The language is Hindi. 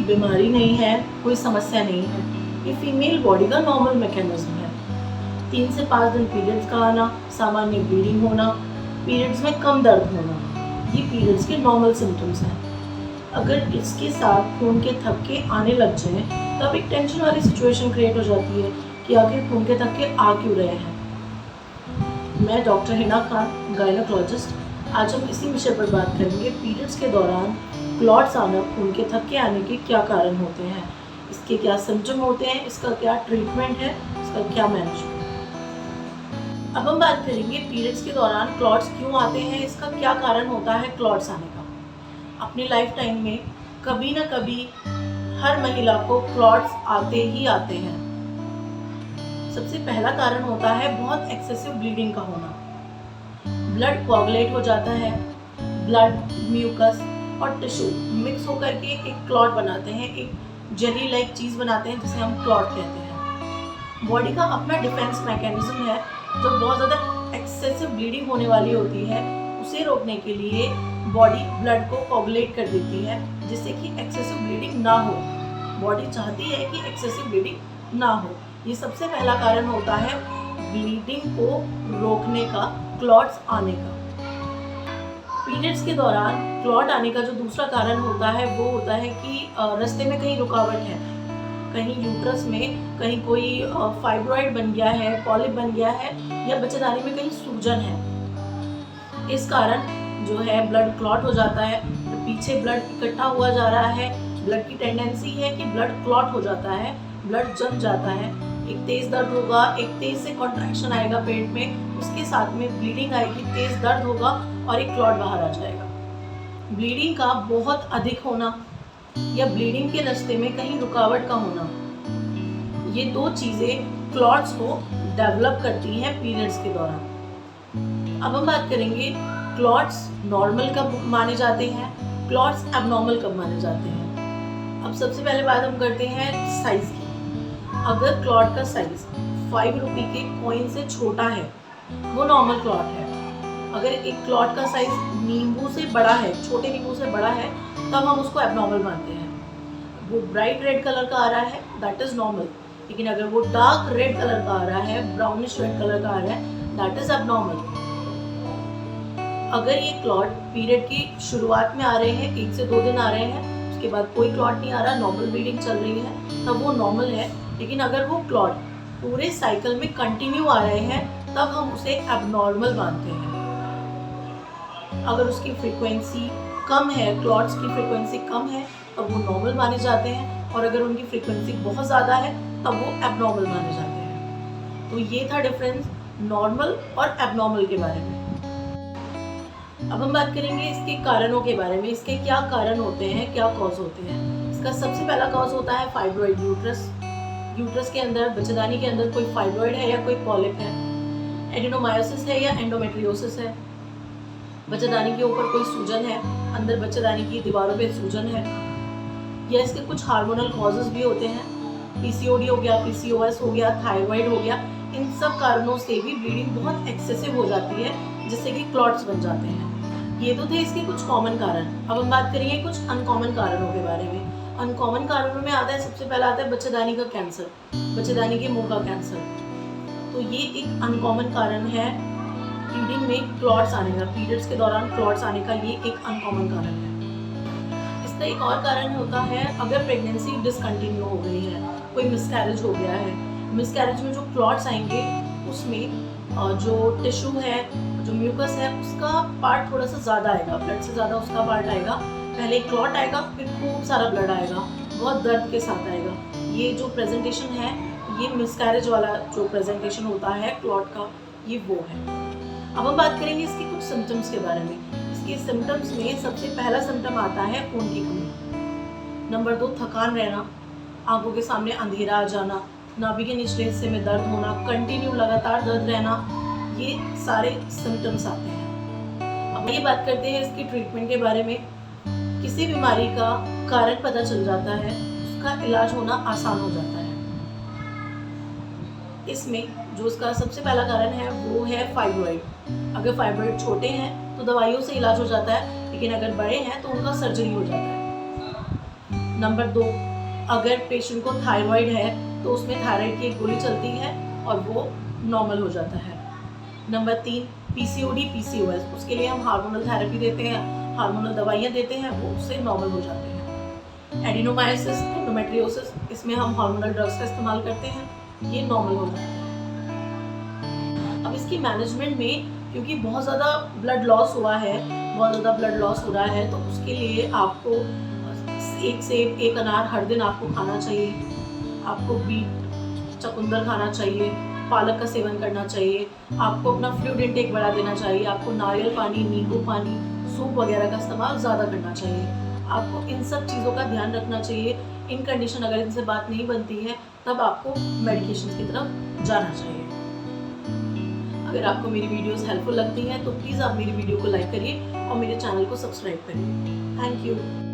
बीमारी नहीं है, कोई समस्या नहीं है। ये फीमेल बॉडी का नॉर्मल मैकेनिज्म है। 3 से 5 दिन पीरियड्स का आना, सामान्य ब्लीडिंग होना, पीरियड्स में कम दर्द होना, ये पीरियड्स के नॉर्मल सिम्टम्स हैं। अगर इसके साथ खून के थक्के आने लग जाएं तब एक टेंशन वाली सिचुएशन क्रिएट हो जाती है कि आखिर खून के थक्के आ क्यों रहे हैं। मैं डॉक्टर हिना खान, गायनोकोलॉजिस्ट। आज हम इसी विषय पर बात करेंगे, पीरियड्स के दौरान क्लॉट्स आना, खून के थक्के आने के क्या कारण होते हैं, इसके क्या सिम्टम होते हैं, इसका क्या ट्रीटमेंट है, इसका क्या मैनेजमेंट। अब हम बात करेंगे पीरियड्स के दौरान क्लॉट्स क्यों आते हैं, इसका क्या कारण होता है क्लॉट्स आने का। अपनी लाइफ टाइम में कभी ना कभी हर महिला को क्लॉट्स आते ही आते हैं। सबसे पहला कारण होता है बहुत एक्सेसिव ब्लीडिंग का होना। ब्लड कोआगुलेट हो जाता है, ब्लड, म्यूकस और टिश्यू मिक्स होकर के एक क्लॉट बनाते हैं, एक जेली लाइक चीज़ बनाते हैं जिसे हम क्लॉट कहते हैं। बॉडी का अपना डिफेंस मैकेनिज्म है। जब बहुत ज़्यादा एक्सेसिव ब्लीडिंग होने वाली होती है, उसे रोकने के लिए बॉडी ब्लड को कोआगुलेट कर देती है जिससे कि एक्सेसिव ब्लीडिंग ना हो। बॉडी चाहती है कि एक्सेसिव ब्लीडिंग ना हो। ये सबसे पहला कारण होता है ब्लीडिंग को रोकने का, क्लॉट्स आने का। पीरियड्स के दौरान क्लॉट आने का जो दूसरा कारण होता है वो होता है कि रास्ते में कहीं रुकावट है, कहीं यूट्रस में कहीं कोई फाइब्रॉइड बन गया है, पॉलिप बन गया है, या बच्चेदानी में कहीं सूजन है। इस कारण जो है ब्लड क्लॉट हो जाता है, तो पीछे ब्लड इकट्ठा हुआ जा रहा है। ब्लड की टेंडेंसी है कि ब्लड क्लॉट हो जाता है, ब्लड जम जाता है, एक तेज़ दर्द होगा, एक तेज़ से कॉन्ट्रैक्शन आएगा पेट में, उसके साथ में ब्लीडिंग आएगी, तेज़ दर्द होगा और एक क्लॉट बाहर आ जाएगा। ब्लीडिंग का बहुत अधिक होना या ब्लीडिंग के रास्ते में कहीं रुकावट का होना, ये दो चीज़ें क्लॉट्स को डेवलप करती हैं पीरियड्स के दौरान। अब हम बात करेंगे क्लॉट्स नॉर्मल कब माने जाते हैं, क्लॉट्स एबनॉर्मल कब माने जाते हैं। अब सबसे पहले बात हम करते हैं साइज़ की। अगर क्लॉट का साइज़ 5 रुपये के कॉइन से छोटा है, वो नॉर्मल क्लॉट है। अगर एक क्लॉट का साइज़ नींबू से बड़ा है, छोटे नींबू से बड़ा है, तब हम उसको एबनॉर्मल मानते हैं। वो ब्राइट रेड कलर का आ रहा है, दैट इज़ नॉर्मल। लेकिन अगर वो डार्क रेड कलर का आ रहा है, ब्राउनिश रेड कलर का आ रहा है, दैट इज़ एबनॉर्मल। अगर ये क्लॉट पीरियड की शुरुआत में आ रहे हैं, 1 से 2 दिन आ रहे हैं, उसके बाद कोई क्लॉट नहीं आ रहा, नॉर्मल ब्लीडिंग चल रही है, तब वो नॉर्मल है। लेकिन अगर वो क्लॉट पूरे साइकिल में कंटिन्यू आ रहे हैं, तब हम उसे एबनॉर्मल मानते हैं। अगर उसकी फ्रीक्वेंसी कम है, क्लॉट्स की फ्रीक्वेंसी कम है, तब वो नॉर्मल माने जाते हैं, और अगर उनकी फ्रीक्वेंसी बहुत ज़्यादा है तब वो एबनॉर्मल माने जाते हैं। तो ये था डिफरेंस नॉर्मल और एबनॉर्मल के बारे में। अब हम बात करेंगे इसके कारणों के बारे में, इसके क्या कारण होते हैं, क्या कॉज होते हैं। इसका सबसे पहला कॉज होता है फाइब्रॉइड यूट्रस। यूट्रस के अंदर, बच्चेदानी के अंदर कोई फाइब्रॉइड है या कोई पॉलिप है, एडिनोमायोसिस है या एंडोमेट्रियोसिस है, बच्चेदानी के ऊपर कोई सूजन है, अंदर बच्चेदानी की दीवारों पे सूजन है, या इसके कुछ हार्मोनल कॉजेज भी होते हैं, पीसीओडी हो गया, पीसीओएस हो गया, थायराइड हो गया। इन सब कारणों से भी ब्लीडिंग बहुत एक्सेसिव हो जाती है, जिससे कि क्लॉट्स बन जाते हैं। ये तो थे इसके कुछ कॉमन कारण। अब हम बात करेंगे कुछ अनकॉमन कारणों के बारे में। अनकॉमन कारणों में आता है, सबसे पहला आता है बच्चेदानी का कैंसर, बच्चेदानी के मुंह का कैंसर। तो ये एक अनकॉमन कारण है ब्लीडिंग में क्लॉट्स आने का, पीरियड्स के दौरान क्लॉट्स आने का, ये एक अनकॉमन कारण है। इसका एक और कारण होता है अगर प्रेगनेंसी डिसकंटिन्यू हो गई है, कोई मिसकैरेज हो गया है। मिसकैरेज में जो क्लॉट्स आएंगे उसमें जो टिश्यू है, जो म्यूकस है, उसका पार्ट थोड़ा सा ज़्यादा आएगा, ब्लड से ज़्यादा उसका पार्ट आएगा। पहले क्लॉट आएगा, फिर खूब सारा ब्लड आएगा, बहुत दर्द के साथ आएगा। ये जो प्रेजेंटेशन है, ये मिसकैरेज वाला जो प्रेजेंटेशन होता है क्लॉट का, ये वो है। अब हम बात करेंगे इसके कुछ सिम्टम्स के बारे में। इसके सिम्टम्स में सबसे पहला सिम्टम आता है खून की कमी। नंबर 2, थकान रहना, आंखों के सामने अंधेरा आ जाना, नाभि के निचले हिस्से में दर्द होना, कंटिन्यू लगातार दर्द रहना, ये सारे सिम्टम्स आते हैं। अब ये बात करते हैं इसकी ट्रीटमेंट के बारे में। किसी बीमारी का कारण पता चल जाता है, उसका इलाज होना आसान हो जाता है। इसमें जो उसका सबसे पहला कारण है वो है फाइब्रॉइड। अगर फाइब्रॉइड छोटे हैं तो दवाइयों से इलाज हो जाता है, लेकिन अगर बड़े हैं तो उनका सर्जरी हो जाता है। नंबर 2, अगर पेशेंट को थायराइड है तो उसमें थायराइड की एक गोली चलती है और वो नॉर्मल हो जाता है। नंबर 3, पीसीओडी पीसीओएस, उसके लिए हम हार्मोनल थेरेपी देते हैं, हार्मोनल दवाइयाँ देते हैं, वो उससे नॉर्मल हो जाते हैं। एडिनोमायोसिस, एंडोमेट्रियोसिस, इसमें हम हार्मोनल ड्रग्स का इस्तेमाल करते हैं, ये नॉर्मल हो जाता है। अब इसकी मैनेजमेंट में, क्योंकि बहुत ज़्यादा ब्लड लॉस हुआ है, बहुत ज़्यादा ब्लड लॉस हो रहा है, तो उसके लिए आपको एक सेब, एक अनार हर दिन आपको खाना चाहिए। आपको बीट, चुकंदर खाना चाहिए, पालक का सेवन करना चाहिए। आपको अपना फ्लूइड इंटेक बढ़ा देना चाहिए। आपको नारियल पानी, नींबू पानी, सूप वगैरह का इस्तेमाल ज़्यादा करना चाहिए। आपको इन सब चीज़ों का ध्यान रखना चाहिए। इन कंडीशन अगर इनसे बात नहीं बनती है, तब आपको मेडिकेशन की तरफ जाना चाहिए। अगर आपको मेरी वीडियोस हेल्पफुल लगती हैं तो प्लीज़ आप मेरी वीडियो को लाइक करिए और मेरे चैनल को सब्सक्राइब करिए। Thank you.